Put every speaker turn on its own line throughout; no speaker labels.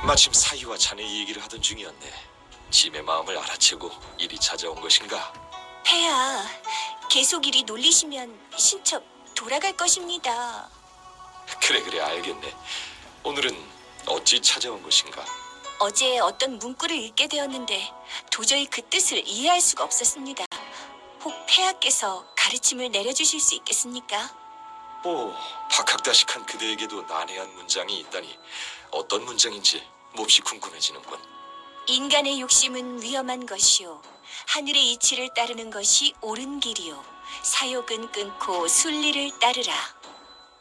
마침 사위와 자네 얘기를 하던 중이었네. 짐의 마음을 알아채고 이리 찾아온 것인가?
폐하, 계속 이리 놀리시면 신첩 돌아갈 것입니다.
그래 알겠네. 오늘은 어찌 찾아온 것인가?
어제 어떤 문구를 읽게 되었는데 도저히 그 뜻을 이해할 수가 없었습니다. 혹 폐하께서 가르침을 내려주실 수 있겠습니까?
오, 박학다식한 그대에게도 난해한 문장이 있다니 어떤 문장인지 몹시 궁금해지는군.
인간의 욕심은 위험한 것이요. 하늘의 이치를 따르는 것이 옳은 길이요. 사욕은 끊고 순리를 따르라.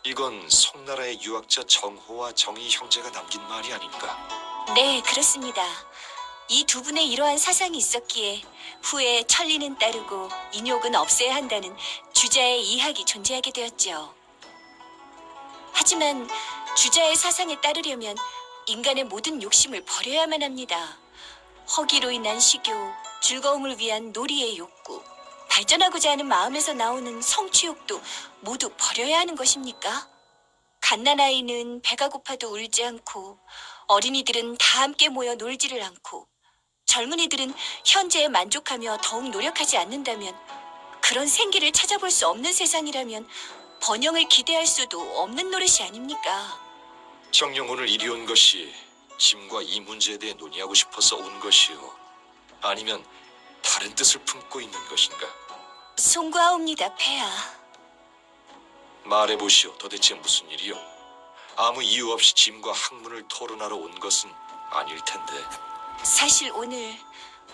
이건 송나라의 유학자 정호와 정희 형제가 남긴 말이 아닌가?
네, 그렇습니다. 이 두 분의 이러한 사상이 있었기에 후에 천리는 따르고 인욕은 없애야 한다는 주자의 이학이 존재하게 되었죠. 하지만 주자의 사상에 따르려면 인간의 모든 욕심을 버려야만 합니다. 허기로 인한 식욕, 즐거움을 위한 놀이의 욕구, 발전하고자 하는 마음에서 나오는 성취욕도 모두 버려야 하는 것입니까? 갓난아이는 배가 고파도 울지 않고 어린이들은 다 함께 모여 놀지를 않고 젊은이들은 현재에 만족하며 더욱 노력하지 않는다면 그런 생기를 찾아볼 수 없는 세상이라면 번영을 기대할 수도 없는 노릇이 아닙니까?
정녕 오늘 이리 온 것이 짐과 이 문제에 대해 논의하고 싶어서 온 것이오? 아니면 다른 뜻을 품고 있는 것인가?
송구하옵니다, 폐하.
말해보시오. 도대체 무슨 일이오? 아무 이유 없이 짐과 학문을 토론하러 온 것은 아닐 텐데.
사실 오늘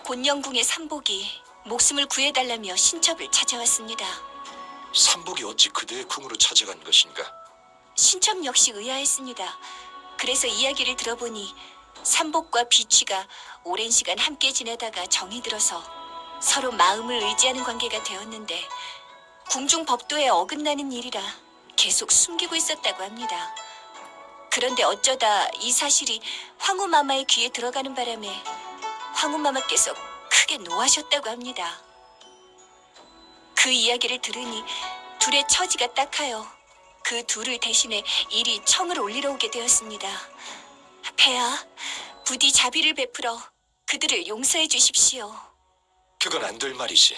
곤영궁의 삼복이 목숨을 구해달라며 신첩을 찾아왔습니다.
삼복이 어찌 그대의 궁으로 찾아간 것인가?
신첩 역시 의아했습니다. 그래서 이야기를 들어보니 삼복과 비취가 오랜 시간 함께 지내다가 정이 들어서 서로 마음을 의지하는 관계가 되었는데 궁중 법도에 어긋나는 일이라 계속 숨기고 있었다고 합니다. 그런데 어쩌다 이 사실이 황후마마의 귀에 들어가는 바람에 황후마마께서 크게 노하셨다고 합니다. 그 이야기를 들으니 둘의 처지가 딱하여 그 둘을 대신해 이리 청을 올리러 오게 되었습니다. 폐하, 부디 자비를 베풀어 그들을 용서해 주십시오.
그건 안 될 말이지.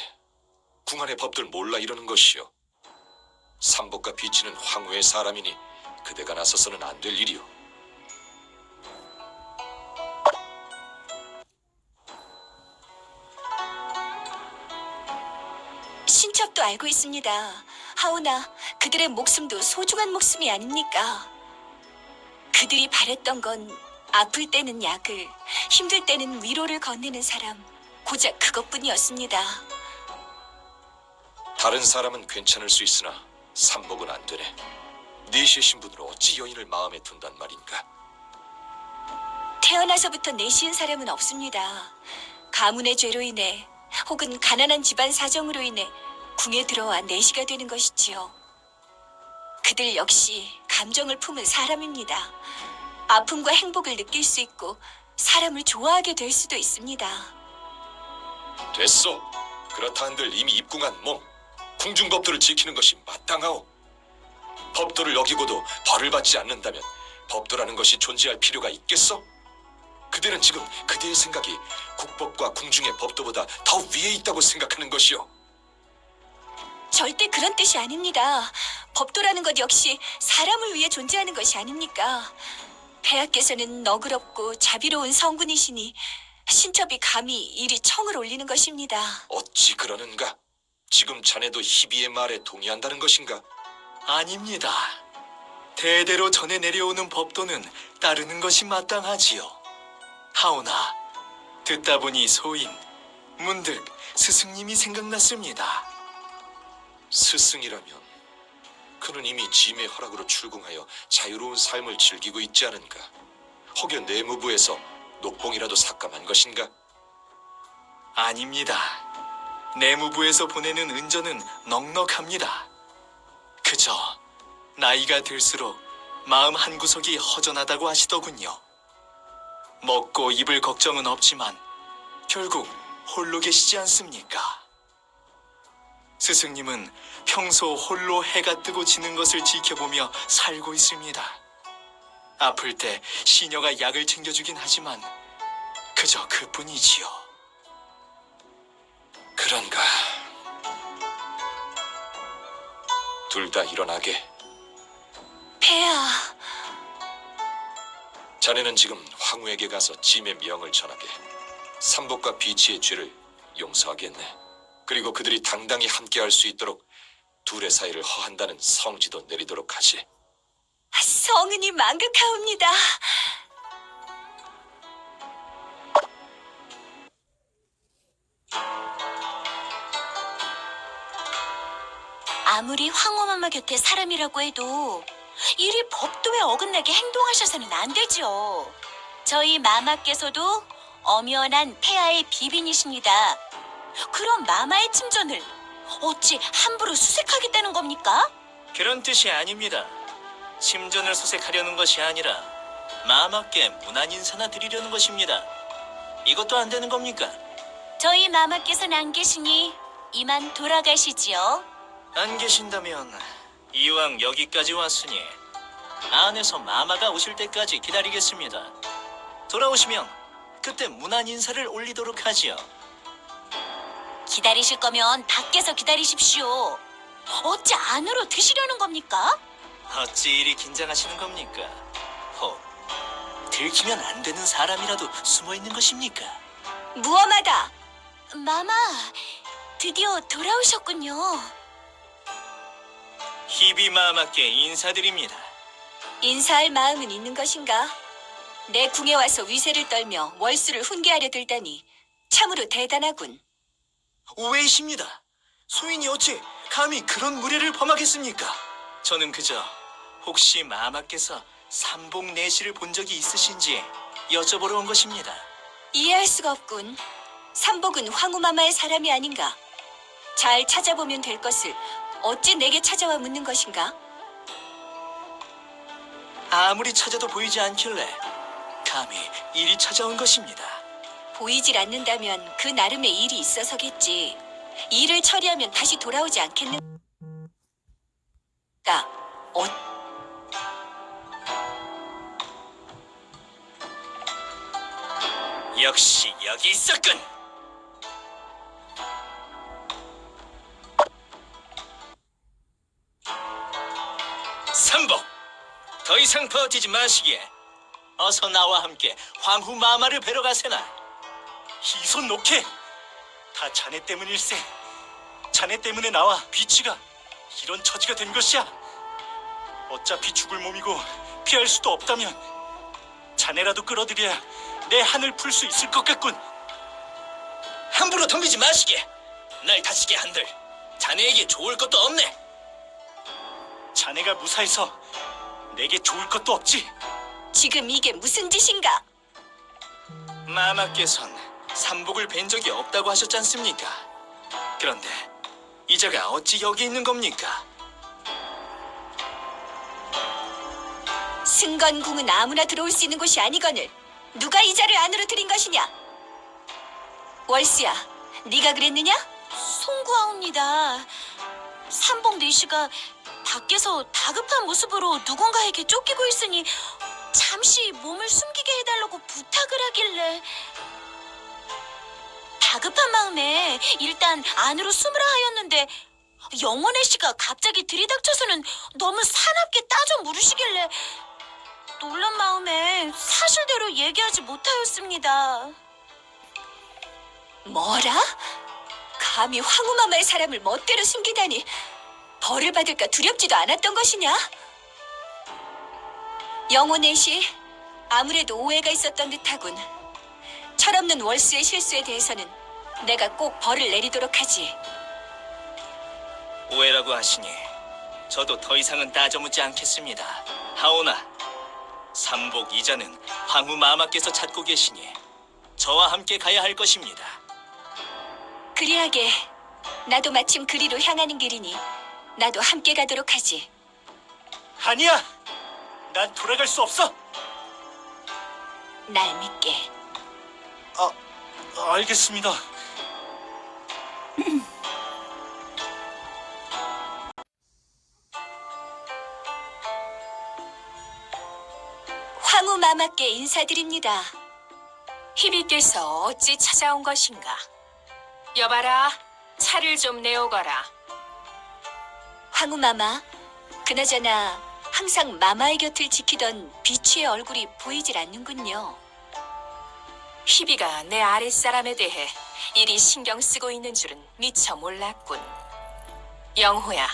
궁안의 법들 몰라 이러는 것이오. 삼복과 비치는 황후의 사람이니 그대가 나서서는 안 될 일이오.
신첩도 알고 있습니다. 하오나 그들의 목숨도 소중한 목숨이 아닙니까? 그들이 바랬던 건 아플 때는 약을, 힘들 때는 위로를 건네는 사람, 고작 그것뿐이었습니다.
다른 사람은 괜찮을 수 있으나 삼복은 안 되네. 네시의 신분으로 어찌 여인을 마음에 둔단 말인가?
태어나서부터 내시은 사람은 없습니다. 가문의 죄로 인해 혹은 가난한 집안 사정으로 인해 궁에 들어와 내시가 되는 것이지요. 그들 역시 감정을 품은 사람입니다. 아픔과 행복을 느낄 수 있고 사람을 좋아하게 될 수도 있습니다.
됐소. 그렇다 한들 이미 입궁한 몸, 궁중법도를 지키는 것이 마땅하오. 법도를 어기고도 벌을 받지 않는다면 법도라는 것이 존재할 필요가 있겠어? 그대는 지금 그대의 생각이 국법과 궁중의 법도보다 더 위에 있다고 생각하는 것이오.
절대 그런 뜻이 아닙니다. 법도라는 것 역시 사람을 위해 존재하는 것이 아닙니까? 폐하께서는 너그럽고 자비로운 성군이시니 신첩이 감히 이리 청을 올리는 것입니다.
어찌 그러는가? 지금 자네도 희비의 말에 동의한다는 것인가?
아닙니다. 대대로 전해 내려오는 법도는 따르는 것이 마땅하지요. 하오나 듣다 보니 소인, 문득 스승님이 생각났습니다.
스승이라면 그는 이미 짐의 허락으로 출궁하여 자유로운 삶을 즐기고 있지 않은가? 혹여 내무부에서 녹봉이라도 삭감한 것인가?
아닙니다. 내무부에서 보내는 은전은 넉넉합니다. 그저 나이가 들수록 마음 한구석이 허전하다고 하시더군요. 먹고 입을 걱정은 없지만 결국 홀로 계시지 않습니까? 스승님은 평소 홀로 해가 뜨고 지는 것을 지켜보며 살고 있습니다. 아플 때 시녀가 약을 챙겨주긴 하지만 그저 그뿐이지요.
그런가. 둘 다 일어나게.
폐하,
자네는 지금 황후에게 가서 짐의 명을 전하게. 삼복과 비치의 죄를 용서하겠네. 그리고 그들이 당당히 함께할 수 있도록 둘의 사이를 허한다는 성지도 내리도록 하지.
성은이 망극하옵니다. 아무리 황후마마 곁에 사람이라고 해도 이리 법도에 어긋나게 행동하셔서는 안 되죠. 저희 마마께서도 엄연한 폐하의 비빈이십니다. 그럼 마마의 침전을 어찌 함부로 수색하겠다는 겁니까?
그런 뜻이 아닙니다. 침전을 수색하려는 것이 아니라 마마께 문안 인사나 드리려는 것입니다. 이것도 안 되는 겁니까?
저희 마마께서는 안 계시니 이만 돌아가시지요.
안 계신다면 이왕 여기까지 왔으니 안에서 마마가 오실 때까지 기다리겠습니다. 돌아오시면 그때 문안 인사를 올리도록 하지요.
기다리실 거면 밖에서 기다리십시오. 어찌 안으로 드시려는 겁니까?
어찌 이리 긴장하시는 겁니까? 혹 들키면 안 되는 사람이라도 숨어 있는 것입니까?
무엄하다. 마마, 드디어 돌아오셨군요.
희비 마마께 인사드립니다.
인사할 마음은 있는 것인가? 내 궁에 와서 위세를 떨며 월수를 훈계하려 들다니 참으로 대단하군.
오해이십니다. 소인이 어찌 감히 그런 무례를 범하겠습니까? 저는 그저 혹시 마마께서 삼복 내시를 본 적이 있으신지 여쭤보러 온 것입니다.
이해할 수가 없군. 삼복은 황후마마의 사람이 아닌가? 잘 찾아보면 될 것을 어찌 내게 찾아와 묻는 것인가?
아무리 찾아도 보이지 않길래 감히 일이 찾아온 것입니다.
보이질 않는다면 그 나름의 일이 있어서겠지. 일을 처리하면 다시 돌아오지 않겠는가?
역시 여기 있었군. 삼복, 더 이상 버티지 마시게. 어서 나와 함께 황후 마마를 뵈러 가세나. 이 손 놓게. 다 자네 때문일세. 자네 때문에 나와 비치가 이런 처지가 된 것이야. 어차피 죽을 몸이고 피할 수도 없다면 자네라도 끌어들여야 내 한을 풀 수 있을 것 같군. 함부로 덤비지 마시게. 날 다치게 한들 자네에게 좋을 것도 없네. 자네가 무사해서 내게 좋을 것도 없지.
지금 이게 무슨 짓인가?
마마께선 삼복을 뵌 적이 없다고 하셨지 않습니까? 그런데 이자가 어찌 여기 있는 겁니까?
승건궁은 아무나 들어올 수 있는 곳이 아니거늘 누가 이자를 안으로 들인 것이냐? 월수야, 네가 그랬느냐? 송구하옵니다. 삼복 내시가 밖에서 다급한 모습으로 누군가에게 쫓기고 있으니 잠시 몸을 숨기게 해달라고 부탁을 하길래 다급한 마음에 일단 안으로 숨으라 하였는데 영원의 씨가 갑자기 들이닥쳐서는 너무 사납게 따져 물으시길래 놀란 마음에 사실대로 얘기하지 못하였습니다. 뭐라? 감히 황후마마의 사람을 멋대로 숨기다니 벌을 받을까 두렵지도 않았던 것이냐? 영혼의 씨, 아무래도 오해가 있었던 듯하군. 철없는 월수의 실수에 대해서는 내가 꼭 벌을 내리도록 하지.
오해라고 하시니 저도 더 이상은 따져묻지 않겠습니다. 하오나 삼복 이자는 황후 마마께서 찾고 계시니 저와 함께 가야 할 것입니다.
그리하게 나도 마침 그리로 향하는 길이니 나도 함께 가도록 하지.
아니야, 난 돌아갈 수 없어.
날 믿게.
알겠습니다.
마마께 인사드립니다.
희비께서 어찌 찾아온 것인가? 여봐라, 차를 좀 내오거라.
황후 마마, 그나저나 항상 마마의 곁을 지키던 비취의 얼굴이 보이질 않는군요.
희비가 내 아랫사람에 대해 이리 신경 쓰고 있는 줄은 미처 몰랐군. 영호야,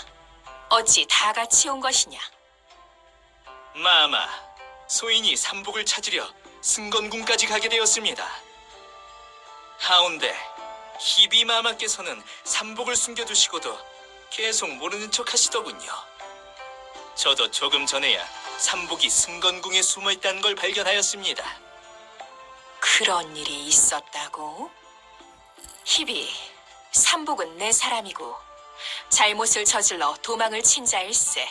어찌 다 같이 온 것이냐?
마마, 소인이 삼복을 찾으려 승건궁까지 가게 되었습니다. 하운데 희비 마마께서는 삼복을 숨겨두시고도 계속 모르는 척 하시더군요. 저도 조금 전에야 삼복이 승건궁에 숨어있다는 걸 발견하였습니다.
그런 일이 있었다고? 희비, 삼복은 내 사람이고 잘못을 저질러 도망을 친 자일세.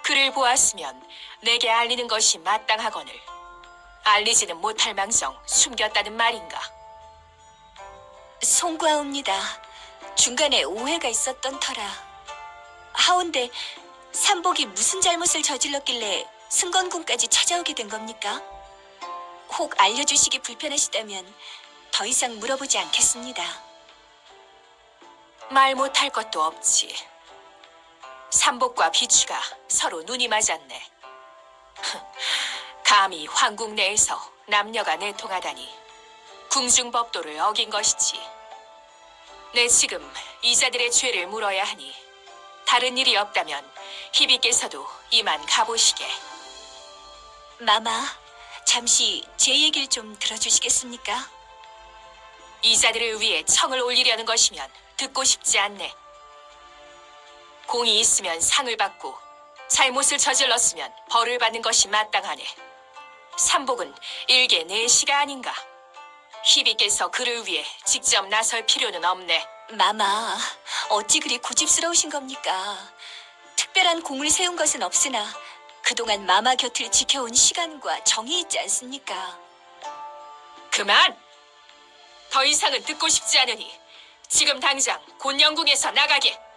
그를 보았으면 내게 알리는 것이 마땅하거늘 알리지는 못할 망정 숨겼다는 말인가?
송구하옵니다. 중간에 오해가 있었던 터라. 하온데 삼복이 무슨 잘못을 저질렀길래 승건궁까지 찾아오게 된 겁니까? 혹 알려주시기 불편하시다면 더 이상 물어보지 않겠습니다.
말 못할 것도 없지. 삼복과 비추가 서로 눈이 맞았네. 감히 황궁 내에서 남녀가 내통하다니 궁중법도를 어긴 것이지. 내 지금 이자들의 죄를 물어야 하니 다른 일이 없다면 희비께서도 이만 가보시게.
마마, 잠시 제 얘기를 좀 들어주시겠습니까?
이자들을 위해 청을 올리려는 것이면 듣고 싶지 않네. 공이 있으면 상을 받고 잘못을 저질렀으면 벌을 받는 것이 마땅하네. 삼복은 일개 내시가 아닌가. 희비께서 그를 위해 직접 나설 필요는 없네.
마마, 어찌 그리 고집스러우신 겁니까? 특별한 공을 세운 것은 없으나 그동안 마마 곁을 지켜온 시간과 정이 있지 않습니까?
그만! 더 이상은 듣고 싶지 않으니 지금 당장 곤영궁에서 나가게.